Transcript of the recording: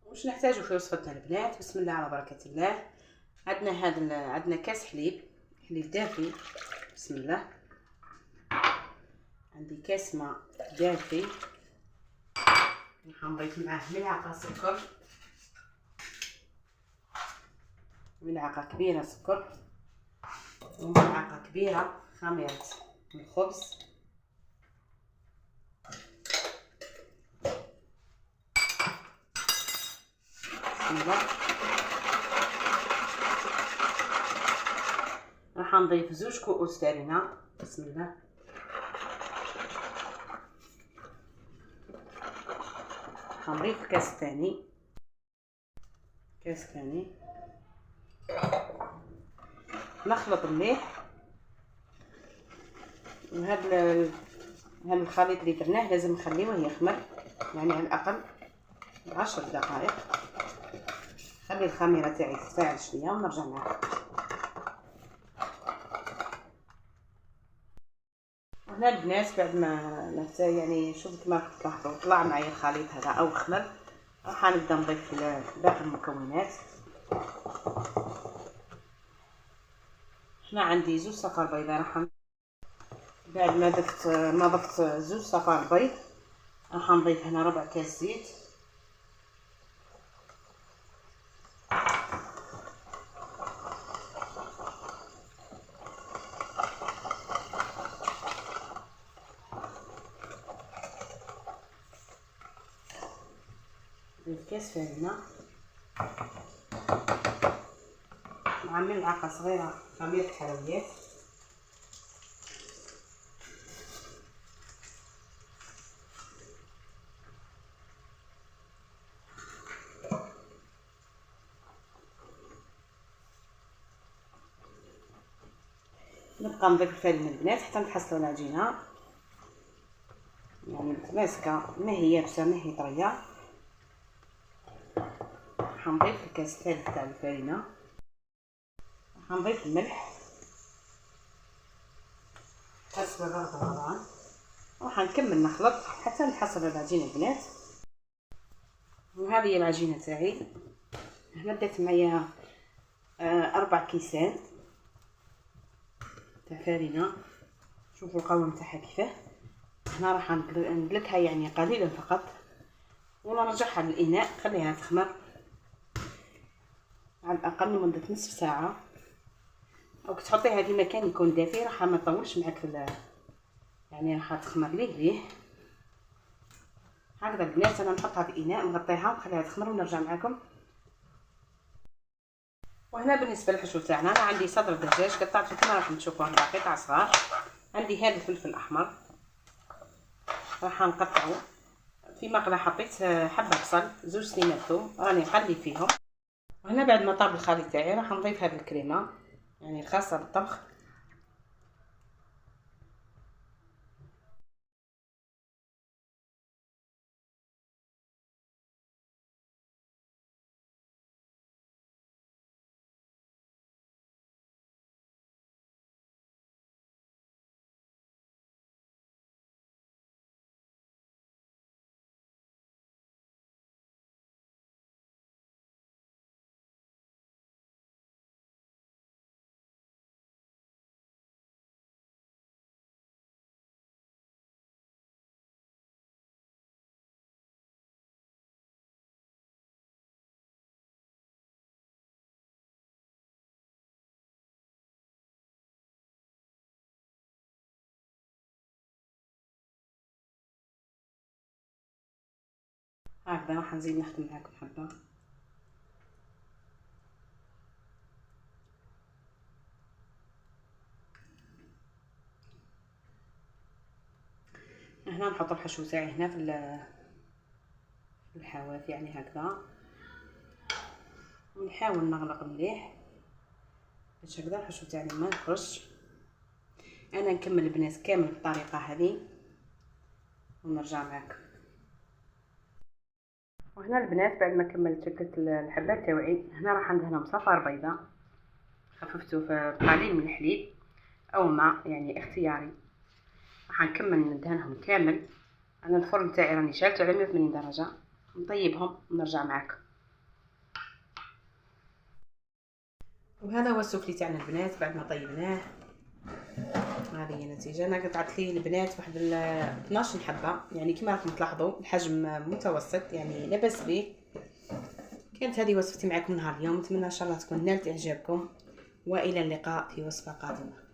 واش نحتاجو في وصفتنا البنات؟ بسم الله على بركه الله. عندنا كاس حليب دافي. بسم الله. عندي كاس ماء دافي، نضيف معاه ملعقه سكر، ملعقه كبيره سكر، وملعقه كبيره خميره الخبز. بسم الله. راح نضيف 2 كؤوس فرينه. بسم الله. نضيف كاس ثاني، نخلط مليح. هاد الخليط اللي درناه لازم نخليوه يخمر، يعني على الاقل 10 دقائق. خلي الخميره تاعي تفاعل شويه ونرجع معاك. هنا البنات بعد ما يعني شوفوا كما تلاحظوا طلع معايا الخليط هذا او خمر، راح نبدا نضيف باقي المكونات. هنا عندي 2 صفار بيضاء. بعد ما ضفت 2 صفار بيض راح نضيف هنا ربع كاس زيت، نضيف كاس فرينه مع ملعقه صغيره خميره حلويات. نبقى نضيف الفرينه البنات حتى نحصلوا العجينه يعني متماسكه، ما هي يابسه ما هي طريه. حنضيف الكاس الثالث تاع الفرينه، حنضيف الملح حسب الرغبه طبعا، وحنكمل نخلط حتى نحصل العجينه البنات. وهذه هي العجينه تاعي. هنا دات معايا 4 كيسان تاع فرينه. شوفوا القوام تاعها كيفاه. هنا راح ندلكها يعني قليلا فقط، ونرجعها للإناء نخليها تخمر على الأقل لمدة نصف ساعة، أو تحطيها في مكان يكون دافي راح ما تطولش معك يعني راح تخمر ليه. هكذا البنات أنا نحطها في إناء نغطيها ونخليها تخمر ونرجع معكم. وهنا بالنسبة للحشو تاعنا أنا عندي صدر دجاج قطعته كما راح تشوفوا هكذا قطع صغار. عندي هذا الفلفل الأحمر راح نقطعه في مقله. حطيت حبه بصل، 2 سليمات ثوم راني نقلي فيهم. وهنا بعد ما طاب الخليط تاعي راح نضيف هذه الكريمه يعني الخاصه بالطبخ. هكذا راح نزيد نخدم معاكم حبه. هنا نحط الحشو تاعي هنا في الحواف يعني هكذا، ونحاول نغلق مليح باش هكذا الحشو تاعي ما يخرجش. انا نكمل البنات كامل بالطريقه هذه ونرجع معكم. وهنا البنات بعد ما كملت شكلت الحبات تاوعي، هنا راح ندهنهم صفار بيضاء خففته في قليل من الحليب او ماء يعني اختياري. راح نكمل ندهنهم كامل. انا الفرن تاعي راني شالته على 180 درجه، نطيبهم ونرجع معكم. وهذا هو السفلي تاعنا البنات بعد ما طيبناه. هذه هي النتيجه. انا قطعت لي البنات واحد 12 حبه، يعني كما راكم تلاحظوا الحجم متوسط يعني لاباس به. كانت هذه وصفتي معكم نهار اليوم، نتمنى ان شاء الله تكون نالت اعجابكم، والى اللقاء في وصفه قادمه.